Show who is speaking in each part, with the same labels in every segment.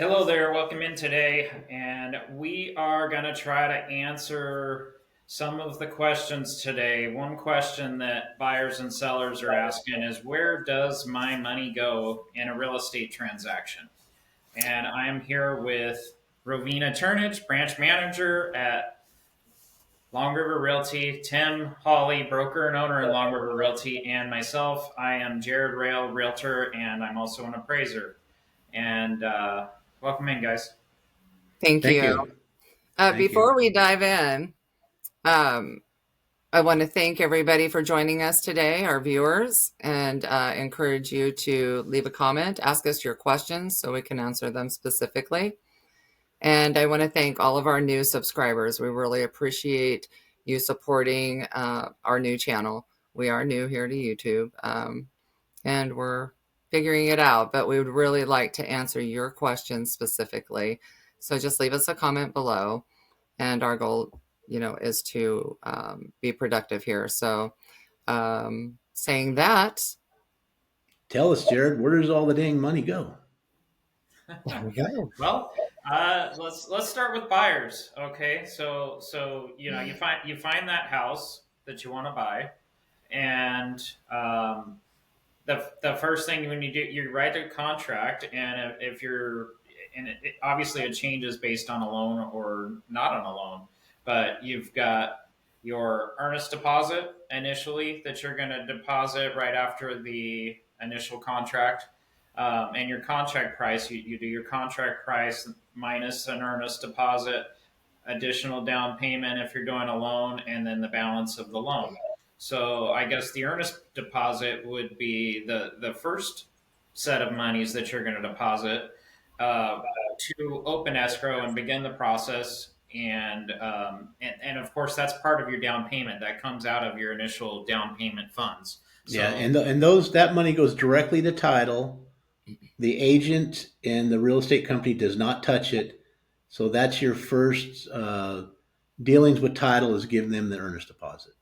Speaker 1: Hello there, welcome in today. And we are going to try to answer some of the questions today. One question that buyers and sellers are asking is, where does my money go in a real estate transaction? And I am here with Rovena Turnage, branch manager at Long River Realty, Tim Holley, broker and owner at Long River Realty, and myself. I am Jaredsrail, realtor, and I'm also an appraiser. And welcome in, guys.
Speaker 2: Thank
Speaker 3: Thank
Speaker 2: you.
Speaker 3: you. Thank you.
Speaker 2: Before we dive in, um, I want to thank everybody for joining us today, our viewers, and encourage you to leave a comment, ask us your questions so we can answer them specifically. And I want to thank all of our new subscribers. We really appreciate you supporting our new channel. We are new here to YouTube, and we're figuring it out, but we would really like to answer your questions specifically. So just leave us a comment below. And our goal, is to be productive here. So saying that,
Speaker 3: Tell us, Jared, where does all the dang money go?
Speaker 2: there we go.
Speaker 1: Well, let's start with buyers. Okay, so you find that house that you want to buy, and the first thing when you do, you write a contract, and if you're and obviously it changes based on a loan or not on a loan, but you've got your earnest deposit initially that you're going to deposit right after the initial contract, and your contract price. You do your contract price minus an earnest deposit, additional down payment if you're doing a loan, and then the balance of the loan. So I guess the earnest deposit would be the first set of monies that you're going to deposit uh, to open escrow and begin the process. And of course, that's part of your down payment. That comes out of your initial down payment funds.
Speaker 3: Yeah,
Speaker 1: So
Speaker 3: and those that money goes directly to title. The agent and the real estate company does not touch it. So that's your first dealings with title is giving them the earnest deposit.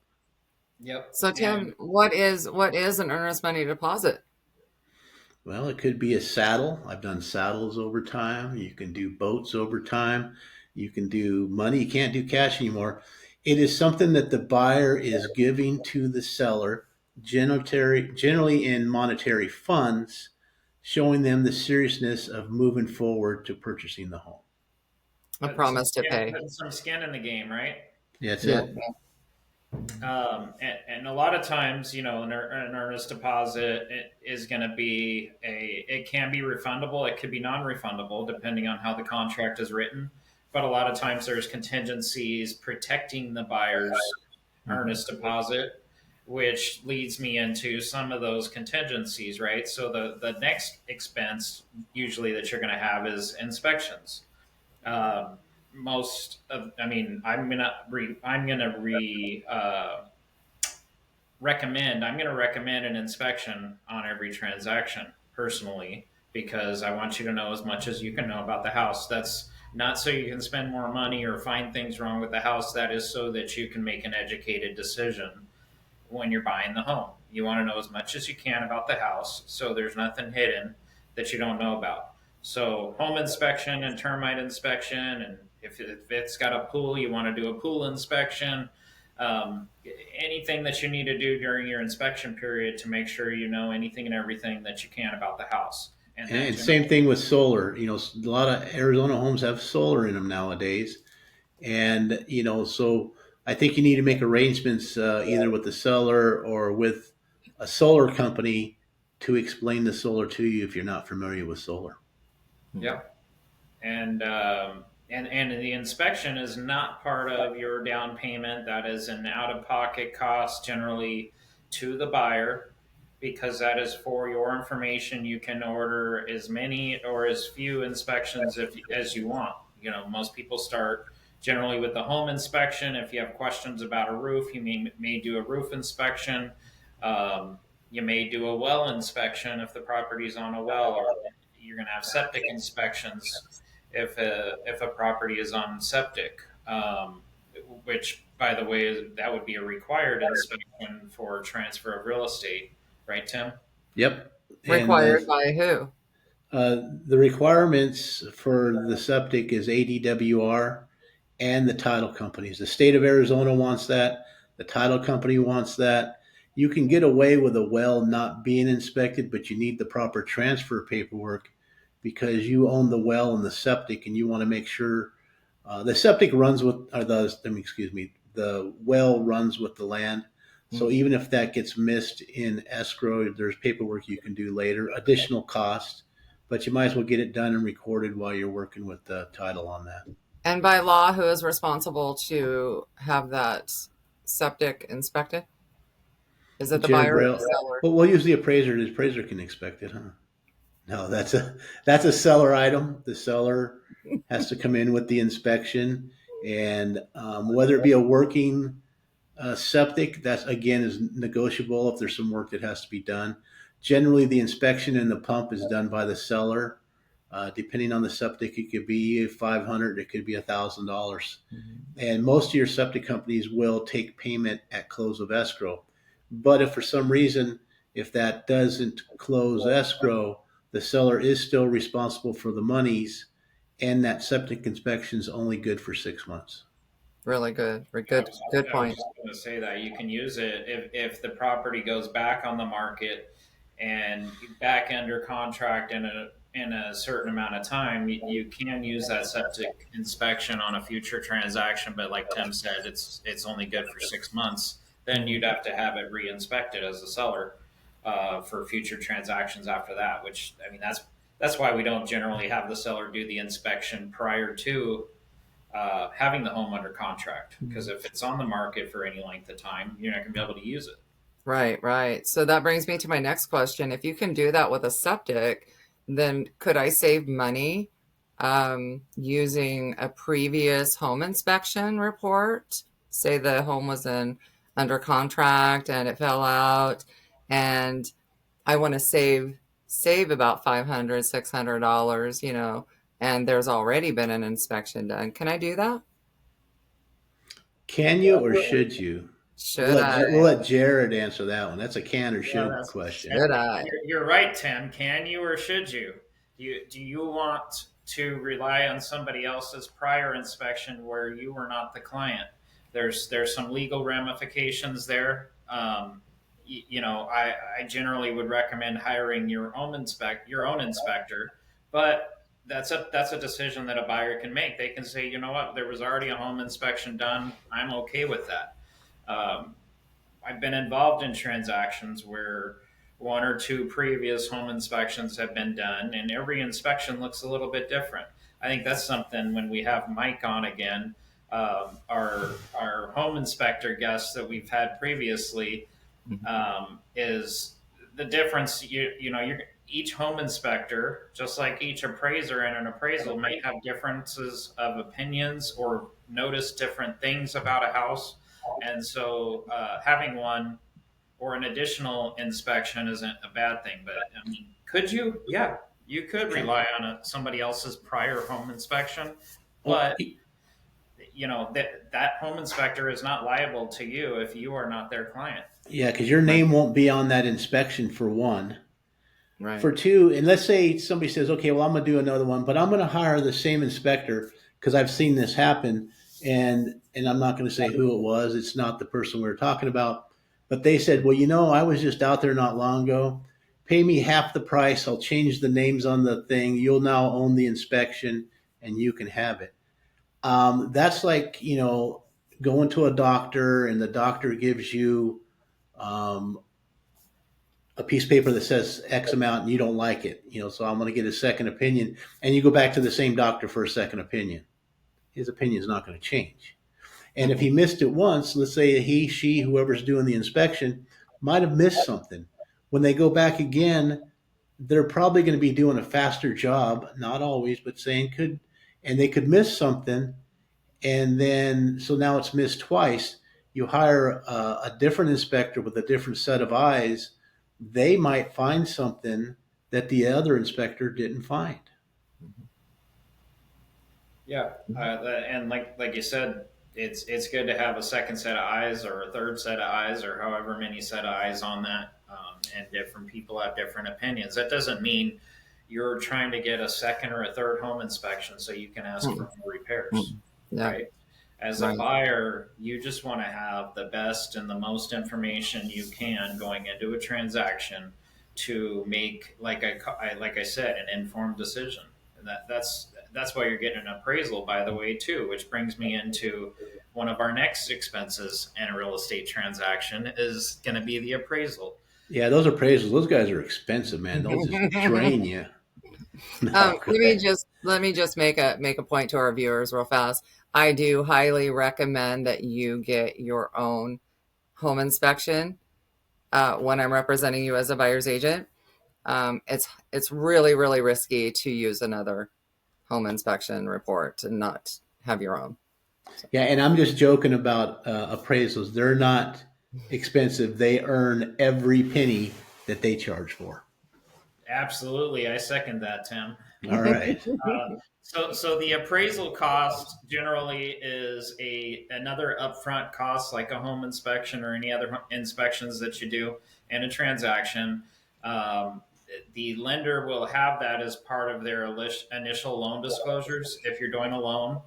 Speaker 1: yep,
Speaker 2: So
Speaker 1: and
Speaker 2: Tim, what is an earnest money deposit?
Speaker 3: Well, it could be a saddle. I've done saddles over time. You can do boats over time. You can do money. You can't do cash anymore. It is something that the buyer is giving to the seller, generally in monetary funds, showing them the seriousness of moving forward to purchasing the home.
Speaker 2: A promise to pay.
Speaker 1: putting some skin in the game, right?
Speaker 3: That's
Speaker 2: Yeah.
Speaker 3: it.
Speaker 1: And a lot of times, an earnest deposit is going to be it can be refundable. It could be non-refundable depending on how the contract is written. But a lot of times there's contingencies protecting the buyer's
Speaker 3: Mhm.
Speaker 1: earnest deposit, which leads me into some of those contingencies, right? So the next expense usually that you're going to have is inspections. um, most of, I mean, I'm going to recommend an inspection on every transaction personally, because I want you to know as much as you can know about the house. That's not so you can spend more money or find things wrong with the house. That is so that you can make an educated decision when you're buying the home. You want to know as much as you can about the house so there's nothing hidden that you don't know about. So, home inspection and termite inspection, and if it's got a pool, you want to do a pool inspection. Um, Anything that you need to do during your inspection period to make sure you know anything and everything that you can about the house. And that
Speaker 3: And same thing with solar. A lot of Arizona homes have solar in them nowadays. And, so I think you need to make arrangements either with the seller or with a solar company to explain the solar to you if you're not familiar with solar.
Speaker 1: Yep. And the inspection is not part of your down payment. That is an out of pocket cost generally to the buyer, because that is for your information. You can order as many or as few inspections as you want. Most people start generally with the home inspection. If you have questions about a roof, you may do a roof inspection. You may do a well inspection if the property's on a well, or you're going to have septic inspections if a property is on septic, which, by the way, that would be a required inspection for transfer of real estate, right, Tim?
Speaker 3: Yep. And
Speaker 2: Required by who?
Speaker 3: The requirements for the septic is ADWR and the title companies. The state of Arizona wants that. The title company wants that. You can get away with a well not being inspected, but you need the proper transfer paperwork because you own the well and the septic, and you want to make sure the septic runs with, or the well runs with the land. So even if that gets missed in escrow, there's paperwork you can do later, additional cost, but you might as well get it done and recorded while you're working with the title on that.
Speaker 2: And by law, who is responsible to have that septic inspected? Is it the
Speaker 3: Jared
Speaker 2: buyer or
Speaker 3: Rail.
Speaker 2: the seller?
Speaker 3: Well, we'll use the appraiser. The appraiser can inspect it, huh? No, that's a seller item. The seller has to come in with the inspection, and whether it be a working septic, that's again is negotiable if there's some work that has to be done. Generally, the inspection in the pump is done by the seller. Depending on the septic, it could be $500, it could be $1,000, and most of your septic companies will take payment at close of escrow. But if for some reason, if that doesn't close escrow, the seller is still responsible for the monies, and that septic inspection is only good for 6 months.
Speaker 2: Really good. Good,
Speaker 1: I
Speaker 2: good
Speaker 1: was
Speaker 2: point.
Speaker 1: just going to say that you can use it if the property goes back on the market and back under contract in a certain amount of time. You can use that septic inspection on a future transaction, but like Tim said, it's only good for 6 months. Then you'd have to have it re-inspected as a seller for future transactions after that. Which I mean, that's why we don't generally have the seller do the inspection prior to having the home under contract, because if it's on the market for any length of time, you're not going to be able to use it.
Speaker 2: Right, right. So that brings me to my next question. If you can do that with a septic, then could I save money using a previous home inspection report? Say the home was under contract and it fell out, and I want to save about $500, $600, and there's already been an inspection done. Can I do that?
Speaker 3: Can you or should you?
Speaker 2: Should I?
Speaker 3: We'll let Jared answer that one. That's a can or
Speaker 1: Yeah,
Speaker 3: should question.
Speaker 2: Should I?
Speaker 1: you're right, Tim. Can you or should you? Do you want to rely on somebody else's prior inspection where you were not the client? There's some legal ramifications there. I generally would recommend hiring your own inspector, but that's a decision that a buyer can make. They can say, you know what, there was already a home inspection done. I'm okay with that. I've been involved in transactions where one or two previous home inspections have been done, and every inspection looks a little bit different. I think that's something when we have Mike on again, our home inspector guest that we've had previously, is the difference. Each home inspector, just like each appraiser in an appraisal, may have differences of opinions or notice different things about a house. And so having one or an additional inspection isn't a bad thing. But I mean, could you? Yeah, you could rely on somebody else's prior home inspection, but that home inspector is not liable to you if you are not their client.
Speaker 3: Yeah, because your name won't be on that inspection for one.
Speaker 2: Right.
Speaker 3: For two, and let's say somebody says, okay, well, I'm going to do another one, but I'm going to hire the same inspector because I've seen this happen. And I'm not going to say who it was. It's not the person we were talking about. But they said, well, I was just out there not long ago. Pay me half the price. I'll change the names on the thing. You'll now own the inspection and you can have it. That's like, going to a doctor and the doctor gives you a piece of paper that says X amount and you don't like it, so I'm going to get a second opinion, and you go back to the same doctor for a second opinion. His opinion is not going to change. And if he missed it once, let's say he, she, whoever's doing the inspection might have missed something. When they go back again, they're probably going to be doing a faster job, not always, but and they could miss something. And then, so now it's missed twice. You hire a different inspector with a different set of eyes. They might find something that the other inspector didn't find.
Speaker 1: Yeah, and like you said, it's good to have a second set of eyes or a third set of eyes or however many set of eyes on that. And different people have different opinions. That doesn't mean you're trying to get a second or a third home inspection so you can ask for more repairs,
Speaker 2: Yeah.
Speaker 1: right? As a
Speaker 2: Right.
Speaker 1: buyer, you just want to have the best and the most information you can going into a transaction to make, like I said, an informed decision. And that's why you're getting an appraisal, by the way, too, which brings me into one of our next expenses in a real estate transaction is going to be the appraisal.
Speaker 3: Yeah, those appraisals, those guys are expensive, man. They'll just drain you. No, go ahead.
Speaker 2: Let me just make a point to our viewers real fast. I do highly recommend that you get your own home inspection when I'm representing you as a buyer's agent. It's really risky to use another home inspection report and not have your own.
Speaker 3: Yeah, and I'm just joking about appraisals. They're not expensive. They earn every penny that they charge for.
Speaker 1: Absolutely, I second that, Tim.
Speaker 3: All right.
Speaker 1: So the appraisal cost generally is another upfront cost, like a home inspection or any other inspections that you do in a transaction. Um, the lender will have that as part of their initial loan disclosures if you're doing a loan.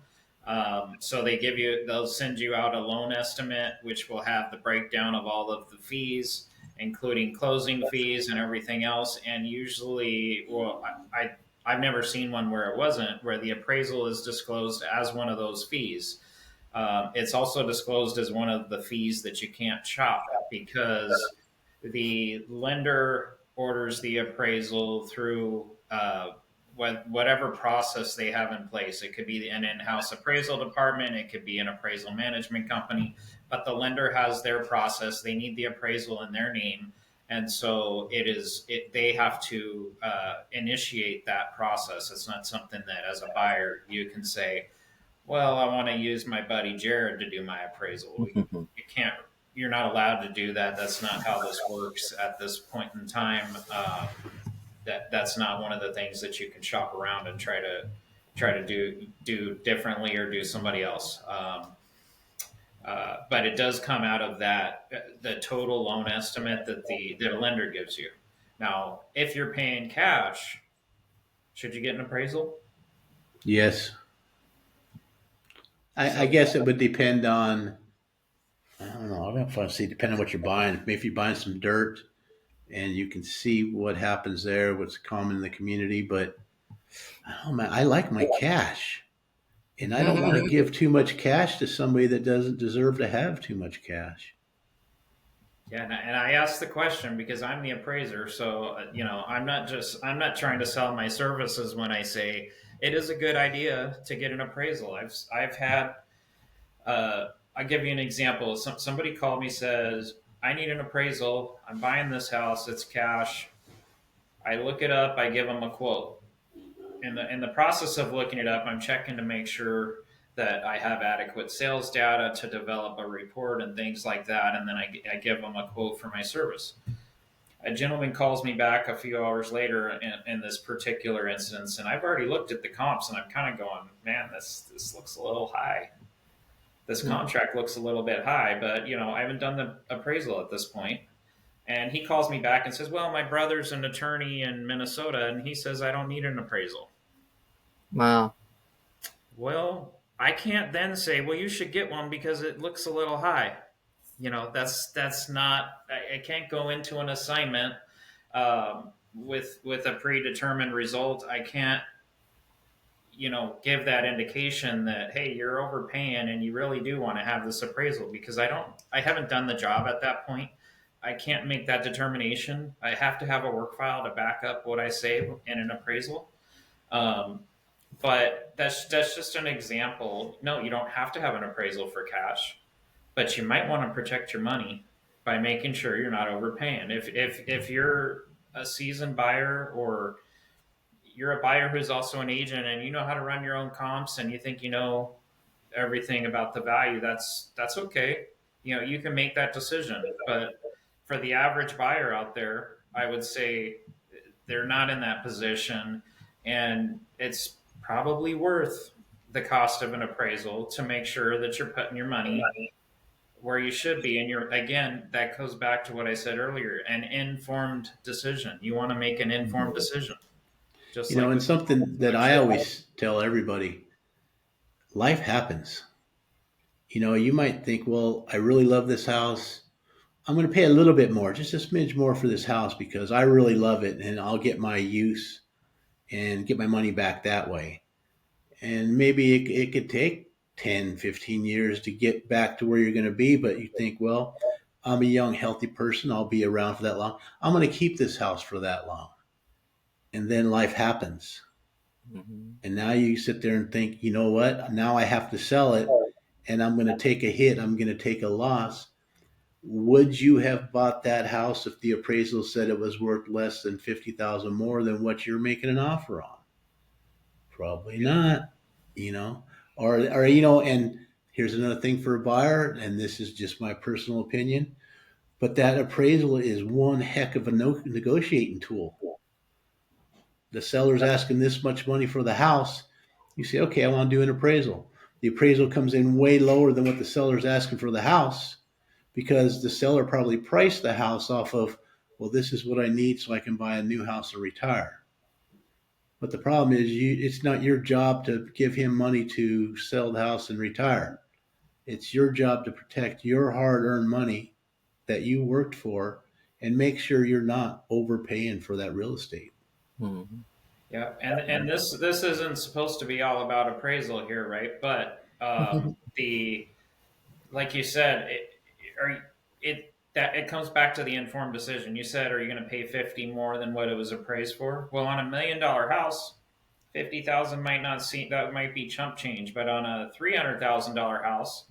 Speaker 1: So they'll send you out a loan estimate, which will have the breakdown of all of the fees, including closing fees and everything else. And usually, well, I've never seen one where it wasn't, where the appraisal is disclosed as one of those fees. It's also disclosed as one of the fees that you can't chop because the lender orders the appraisal through whatever process they have in place. It could be an in-house appraisal department, it could be an appraisal management company, but the lender has their process. They need the appraisal in their name, and so they have to initiate that process. It's not something that as a buyer you can say, well, I want to use my buddy Jared to do my appraisal. You can't. You're not allowed to do that. That's not how this works at this point in time. That's not one of the things that you can shop around and try to do differently or do somebody else. But it does come out of the total loan estimate that the lender gives you. Now, if you're paying cash, should you get an appraisal?
Speaker 3: Yes. I
Speaker 1: So
Speaker 3: guess it would depend on, I don't know. I don't know if I see, depending on what you're buying. Maybe if you're buying some dirt and you can see what happens there, what's common in the community. But I don't know, man. I like my cash. And I don't want to give too much cash to somebody that doesn't deserve to have too much cash.
Speaker 1: yeah, and I asked the question because I'm the appraiser. So I'm not trying to sell my services when I say it is a good idea to get an appraisal. I've had I'll give you an example. Somebody called me, says, I need an appraisal. I'm buying this house. It's cash. I look it up. I give them a quote. In the process of looking it up, I'm checking to make sure that I have adequate sales data to develop a report and things like that. And then I give them a quote for my service. A gentleman calls me back a few hours later in this particular instance, and I've already looked at the comps, and I'm kind of going, man, this looks a little high. This contract looks a little bit high, but I haven't done the appraisal at this point. And he calls me back and says, well, my brother's an attorney in Minnesota, and he says I don't need an appraisal.
Speaker 2: Wow.
Speaker 1: Well, I can't then say, well, you should get one because it looks a little high. That's not. I can't go into an assignment with a predetermined result. I can't give that indication that, hey, you're overpaying and you really do want to have this appraisal, because I haven't done the job at that point. I can't make that determination. I have to have a work file to back up what I say in an appraisal. But that's just an example. No, you don't have to have an appraisal for cash, but you might want to protect your money by making sure you're not overpaying. If you're a seasoned buyer, or you're a buyer who's also an agent, and you know how to run your own comps and you think you know everything about the value, that's okay. You can make that decision. But for the average buyer out there, I would say they're not in that position, and it's probably worth the cost of an appraisal to make sure that you're putting your money where you should be. And again, that goes back to what I said earlier, an informed decision. You want to make an informed decision. just
Speaker 3: You know,
Speaker 1: like
Speaker 3: and
Speaker 1: with
Speaker 3: something that I
Speaker 1: inspection.
Speaker 3: always tell everybody, life happens. You know, you might think, well, I really love this house. I'm going to pay a little bit more, just a smidge more for this house because I really love it and I'll get my use and get my money back that way. And maybe it could take 10, 15 years to get back to where you're going to be, but you think, well, I'm a young, healthy person. I'll be around for that long. I'm going to keep this house for that long. And then life happens.
Speaker 2: Mhm.
Speaker 3: And now you sit there and think, you know what? Now I have to sell it and I'm going to take a hit. I'm going to take a loss. Would you have bought that house if the appraisal said it was worth less than 50,000 more than what you're making an offer on? Probably
Speaker 1: Yeah.
Speaker 3: not, you know. Or you know, and here's another thing for a buyer, and this is just my personal opinion, but that appraisal is one heck of a negotiating tool. The seller's asking this much money for the house. You say, okay, I want to do an appraisal. The appraisal comes in way lower than what the seller's asking for the house because the seller probably priced the house off of, well, this is what I need so I can buy a new house and retire. But the problem is, it's not your job to give him money to sell the house and retire. It's your job to protect your hard earned money that you worked for and make sure you're not overpaying for that real estate.
Speaker 2: Mhm.
Speaker 1: Yeah, and this isn't supposed to be all about appraisal here, right? But the like you said, it comes back to the informed decision. You said, are you going to pay 50 more than what it was appraised for? Well, on $1 million house, 50,000 might not seem, that might be chump change, but on a $300,000 house,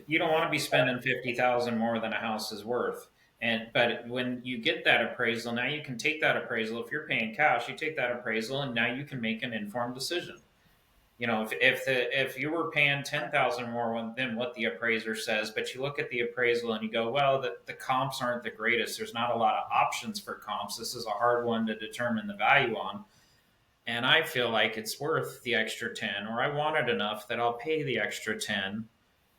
Speaker 1: you don't want to be spending 50,000 more than a house is worth. And but when you get that appraisal, now you can take that appraisal. If you're paying cash, you take that appraisal, and now you can make an informed decision. You know, if you were paying 10,000 more than what the appraiser says, but you look at the appraisal and you go, well, the comps aren't the greatest. There's not a lot of options for comps. This is a hard one to determine the value on, and I feel like it's worth the extra 10, or I want it enough that I'll pay the extra 10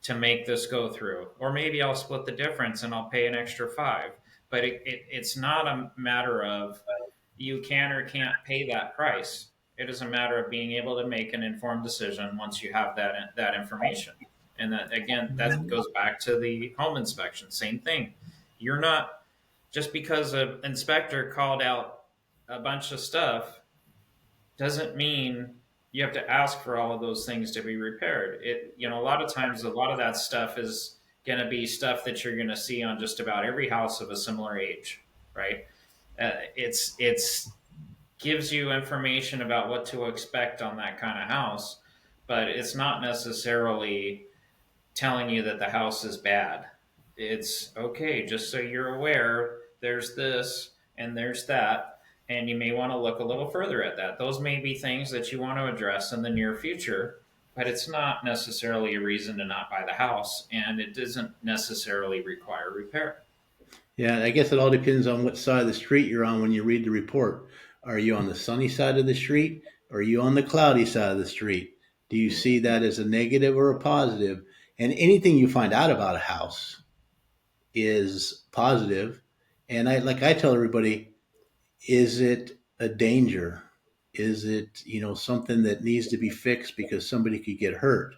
Speaker 1: to make this go through. Or maybe I'll split the difference and I'll pay an extra 5. But it's not a matter of you can or can't pay that price. It is a matter of being able to make an informed decision once you have that information. And that again, that goes back to the home inspection. Same thing. You're not, just because an inspector called out a bunch of stuff doesn't mean you have to ask for all of those things to be repaired. A lot of times, a lot of that stuff is going to be stuff that you're going to see on just about every house of a similar age, right? It's gives you information about what to expect on that kind of house, but it's not necessarily telling you that the house is bad. It's okay, just so you're aware, there's this and there's that, and you may want to look a little further at that. Those may be things that you want to address in the near future, but it's not necessarily a reason to not buy the house, and it doesn't necessarily require repair.
Speaker 3: Yeah, I guess it all depends on what side of the street you're on when you read the report. Are you on the sunny side of the street or are you on the cloudy side of the street? Do you see that as a negative or a positive? And anything you find out about a house is positive. And I tell everybody, is it a danger? Is it, something that needs to be fixed because somebody could get hurt?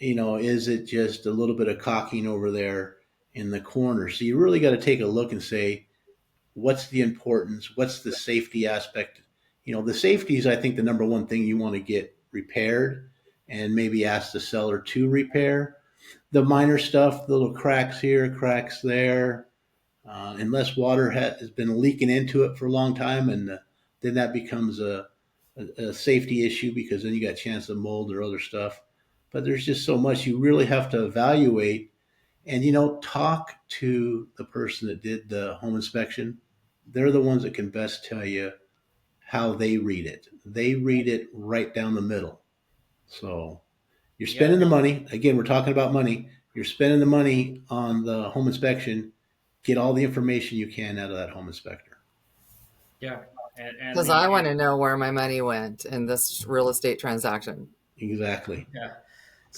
Speaker 3: Is it just a little bit of caulking over there in the corner? So you really got to take a look and say, what's the importance? What's the safety aspect? The safety is, I think, the number one thing you want to get repaired and maybe ask the seller to repair. The minor stuff, the little cracks here, cracks there, unless water has been leaking into it for a long time, and then that becomes a safety issue because then you got a chance of mold or other stuff. But there's just so much you really have to evaluate and, talk to the person that did the home inspection. They're the ones that can best tell you how they read it. They read it right down the middle. So you're
Speaker 1: Yeah,
Speaker 3: spending the money. Again, we're talking about money. You're spending the money on the home inspection. Get all the information you can out of that home inspector.
Speaker 1: yeah, and
Speaker 2: Because I want to know where my money went in this real estate transaction.
Speaker 3: Exactly.
Speaker 1: yeah.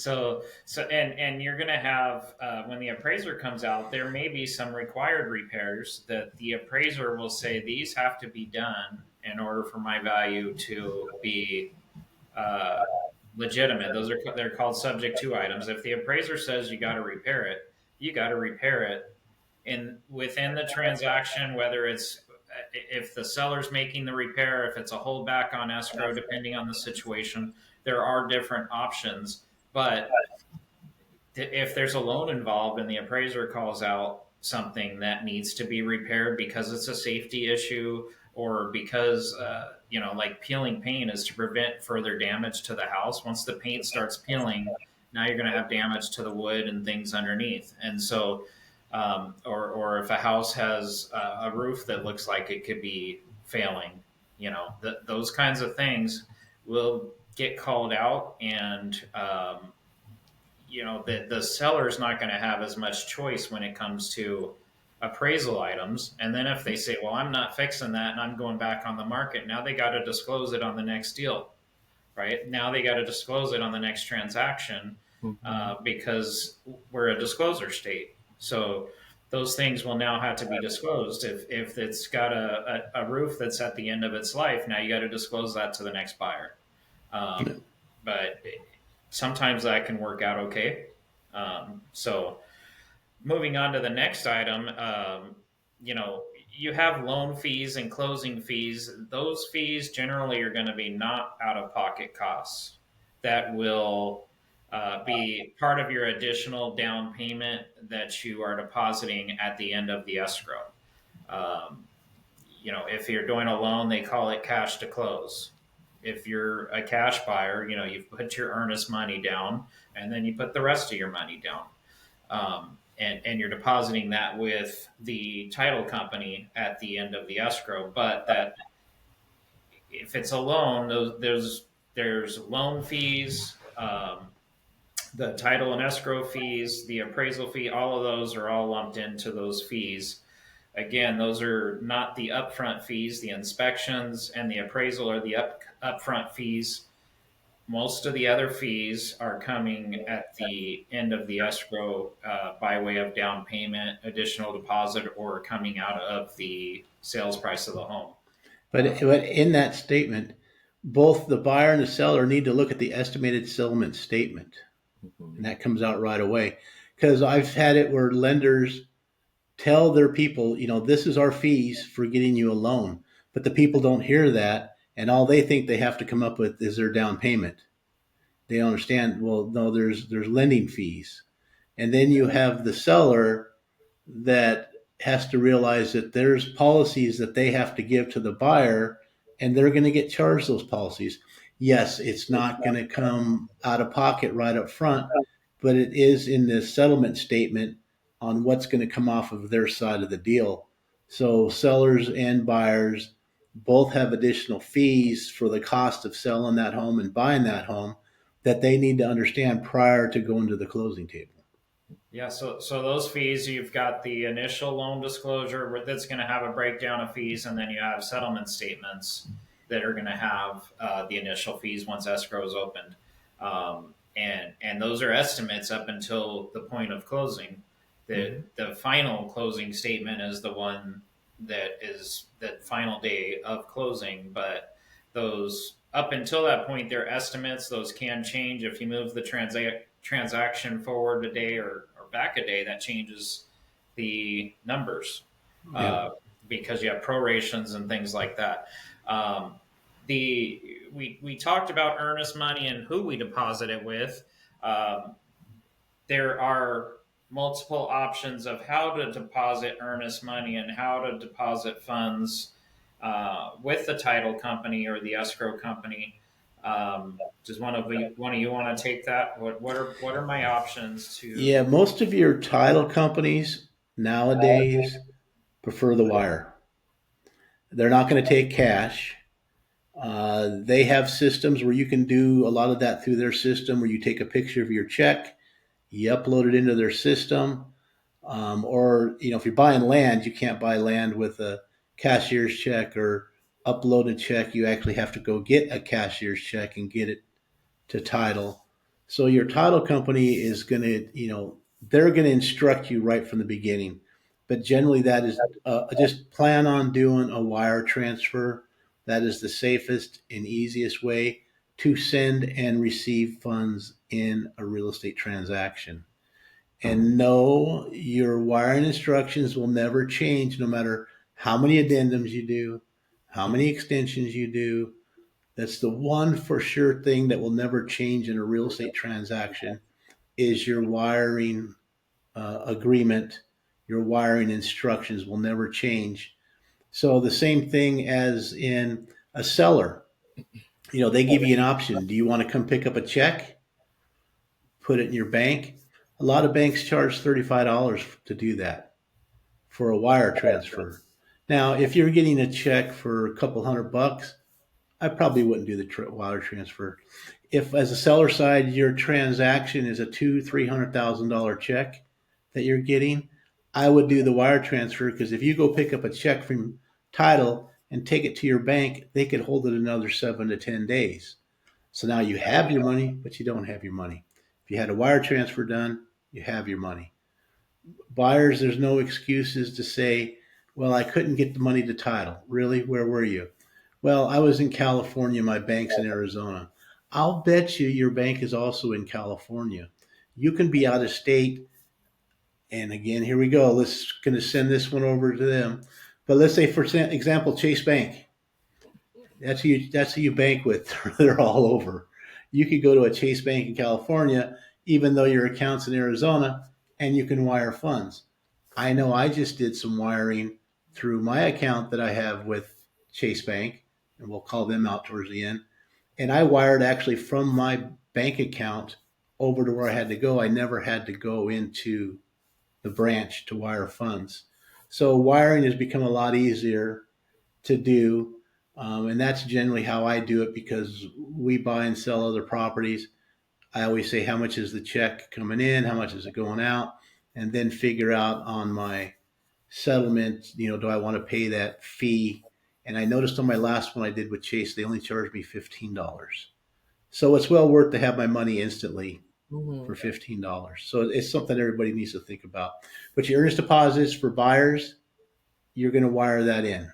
Speaker 1: And you're going to have when the appraiser comes out, there may be some required repairs that the appraiser will say these have to be done in order for my value to be uh, legitimate. They're called subject to items. If the appraiser says you got to repair it, you got to repair it in within the transaction. Whether it's if the seller's making the repair, if it's a holdback on escrow, depending on the situation, there are different options. But if there's a loan involved and the appraiser calls out something that needs to be repaired because it's a safety issue or because like peeling paint is to prevent further damage to the house. Once the paint starts peeling, now you're going to have damage to the wood and things underneath. And so or if a house has a roof that looks like it could be failing, those kinds of things will get called out. And the seller's not going to have as much choice when it comes to appraisal items. And then if they say, well, I'm not fixing that and I'm going back on the market, now they got to disclose it on the next deal, right? Now they got to disclose it on the next transaction because we're a disclosure state. So those things will now have to be disclosed. If it's got a roof that's at the end of its life, now you got to disclose that to the next buyer. But sometimes that can work out okay. So moving on to the next item, you have loan fees and closing fees. Those fees generally are going to be not out of pocket costs. That will be part of your additional down payment that you are depositing at the end of the escrow. If you're doing a loan, they call it cash to close. If you're a cash buyer, you put your earnest money down and then you put the rest of your money down. And you're depositing that with the title company at the end of the escrow. But that if it's a loan, there's loan fees, the title and escrow fees, the appraisal fee, all of those are all lumped into those fees. Again, those are not the upfront fees. The inspections and the appraisal are the upfront fees. Most of the other fees are coming at the end of the escrow by way of down payment, additional deposit, or coming out of the sales price of the home.
Speaker 3: But in that statement, both the buyer and the seller need to look at the estimated settlement statement. And that comes out right away. Because I've had it where lenders tell their people, this is our fees for getting you a loan. But the people don't hear that. And all they think they have to come up with is their down payment. They don't understand, well, no, there's lending fees. And then you have the seller that has to realize that there's policies that they have to give to the buyer, and they're going to get charged those policies. Yes, it's not going to come out of pocket right up front, but it is in the settlement statement on what's going to come off of their side of the deal. So sellers and buyers both have additional fees for the cost of selling that home and buying that home that they need to understand prior to going to the closing table.
Speaker 1: Yeah, so those fees, you've got the initial loan disclosure that's going to have a breakdown of fees, and then you have settlement statements that are going to have the initial fees once escrow is opened. And those are estimates up until the point of closing. The final closing statement is the one that is that final day of closing, but those up until that point, they're estimates. Those can change if you move the transaction forward a day or back a day. That changes the numbers because you have prorations and things like that. We talked about earnest money and who we deposit it with. There are multiple options of how to deposit earnest money and how to deposit funds with the title company or the escrow company. Does one of you want to take that? What are my options to?
Speaker 3: Yeah, most of your title companies nowadays prefer the wire. They're not going to take cash. They have systems where you can do a lot of that through their system, where you take a picture of your check, you upload it into their system, or if you're buying land, you can't buy land with a cashier's check or upload a check. You actually have to go get a cashier's check and get it to title. So your title company is going to, they're going to instruct you right from the beginning. But generally that is just plan on doing a wire transfer That is the safest and easiest way to send and receive funds in a real estate transaction. And no, your wiring instructions will never change no matter how many addendums you do, how many extensions you do. That's the one for sure thing that will never change in a real estate transaction is your wiring agreement. Your wiring instructions will never change. So the same thing as in a seller, they give you an option. Do you want to come pick up a check, put it in your bank? A lot of banks charge $35 to do that for a wire transfer. Now, if you're getting a check for a couple $100, I probably wouldn't do the wire transfer. If, as a seller side, your transaction is a $200,000-$300,000 check that you're getting, I would do the wire transfer because if you go pick up a check from title and take it to your bank, they could hold it another 7 to 10 days. So now you have your money, but you don't have your money. If you had a wire transfer done, you have your money. Buyers, there's no excuses to say, well, I couldn't get the money to title. Really? Where were you? Well, I was in California. My bank's in Arizona. I'll bet you your bank is also in California. You can be out of state. And again, here we go. Let's going to send this one over to them. But let's say, for example, Chase Bank. That's who you bank with. They're all over. You could go to a Chase Bank in California, even though your account's in Arizona, and you can wire funds. I know I just did some wiring through my account that I have with Chase Bank, and we'll call them out towards the end. And I wired actually from my bank account over to where I had to go. I never had to go into the branch to wire funds. So wiring has become a lot easier to do. And that's generally how I do it because we buy and sell other properties. I always say, how much is the check coming in? How much is it going out? And then figure out on my settlement, do I want to pay that fee? And I noticed on my last one I did with Chase, they only charged me $15. So it's well worth to have my money instantly for $15. So it's something everybody needs to think about. But your earnest deposits for buyers, you're going to wire that in.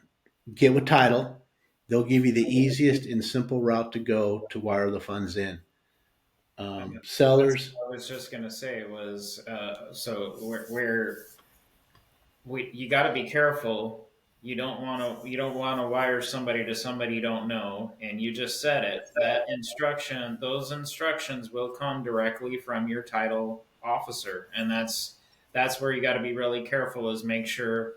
Speaker 3: Get with title. They'll give you the easiest and simple route to go to wire the funds in. Sellers.
Speaker 1: I was just going to say was so you got to be careful. You don't want to wire somebody to somebody you don't know, and you just said it. Those instructions will come directly from your title officer, and that's where you got to be really careful. Is make sure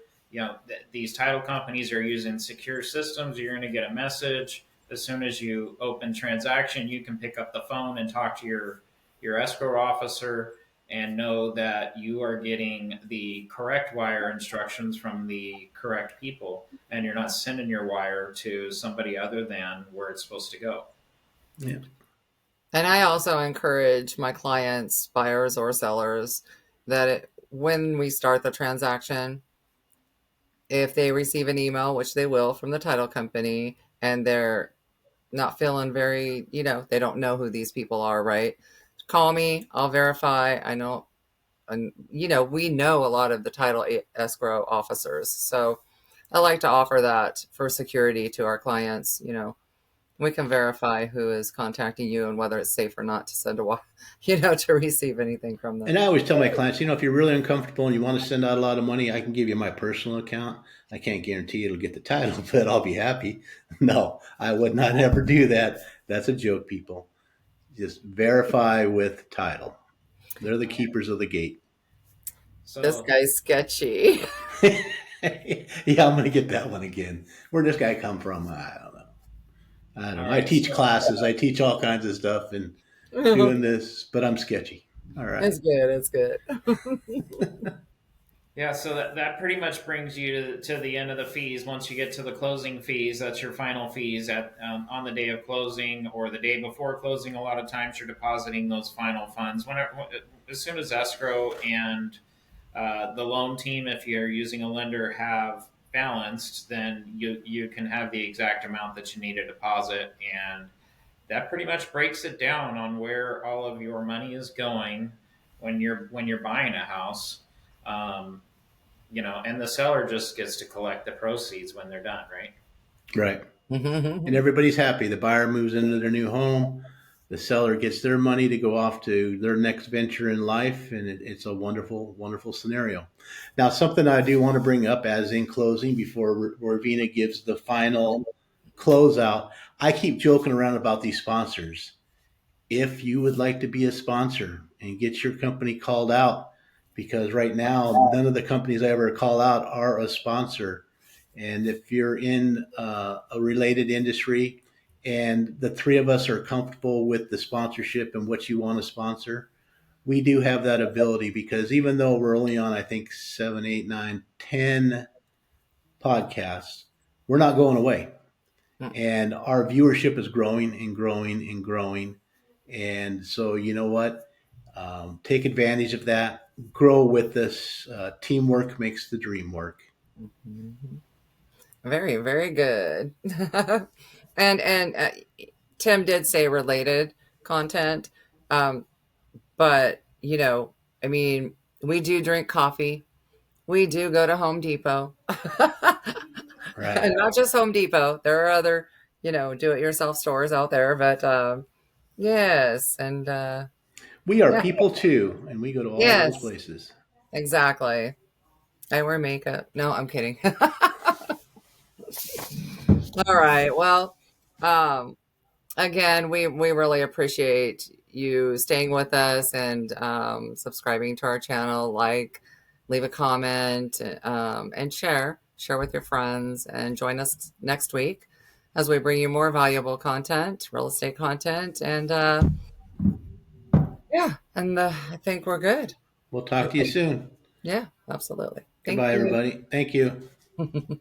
Speaker 1: these title companies are using secure systems. You're going to get a message as soon as you open transaction. You can pick up the phone and talk to your escrow officer and know that you are getting the correct wire instructions from the correct people, and you're not sending your wire to somebody other than where it's supposed to go.
Speaker 3: Yeah.
Speaker 2: And I also encourage my clients, buyers or sellers, that when we start the transaction, if they receive an email, which they will from the title company, and they're not feeling very, they don't know who these people are, right? Call me, I'll verify. I know, and we know a lot of the title escrow officers. So I like to offer that for security to our clients. We can verify who is contacting you and whether it's safe or not to send to receive anything from them.
Speaker 3: And I always tell my clients, if you're really uncomfortable and you want to send out a lot of money, I can give you my personal account. I can't guarantee it'll get the title, but I'll be happy. No, I would not ever do that. That's a joke, people. Just verify with title. They're the keepers of the gate.
Speaker 1: So
Speaker 2: This guy's sketchy.
Speaker 3: Yeah, I'm going to get that one again. Where'd this guy come from? I don't know. I teach classes. I teach all kinds of stuff and doing this, but I'm sketchy. All right.
Speaker 2: It's good. It's good.
Speaker 1: Yeah, so that pretty much brings you to the end of the fees. Once you get to the closing fees, that's your final fees on the day of closing or the day before closing. A lot of times you're depositing those final funds. As soon as escrow and the loan team, if you're using a lender, have balanced, then you can have the exact amount that you need to deposit, and that pretty much breaks it down on where all of your money is going when you're buying a house. And the seller just gets to collect the proceeds when they're done, right?
Speaker 3: Right. and everybody's happy. The buyer moves into their new home. The seller gets their money to go off to their next venture in life, and it's a wonderful, wonderful scenario. Now, something I do want to bring up as in closing before Rovena gives the final closeout. I keep joking around about these sponsors. If you would like to be a sponsor and get your company called out, because right now none of the companies I ever call out are a sponsor. And if you're in a related industry and the three of us are comfortable with the sponsorship and what you want to sponsor, we do have that ability, because even though we're only on, I think, 7, 8, 9, 10 podcasts, we're not going away. And our viewership is growing and growing and growing. And so, you know what? Take advantage of that. Grow with us. Teamwork makes the dream work.
Speaker 2: Very, very good. And Tim did say related content, but I mean, we do drink coffee. We do go to Home Depot,
Speaker 3: Right.
Speaker 2: and not just Home Depot. There are other do-it-yourself stores out there, but yes, and
Speaker 3: We are
Speaker 2: yeah,
Speaker 3: people too, and we go to all those
Speaker 2: yes,
Speaker 3: places.
Speaker 2: exactly. I wear makeup. No, I'm kidding. All right. Well, um, again, we really appreciate you staying with us and subscribing to our channel. Leave a comment, and share with your friends, and join us next week as we bring you more valuable content, real estate content, and yeah, and I think we're good.
Speaker 3: We'll talk to you soon.
Speaker 2: Yeah, absolutely. Thank
Speaker 3: Goodbye,
Speaker 2: you.
Speaker 3: everybody. Thank you.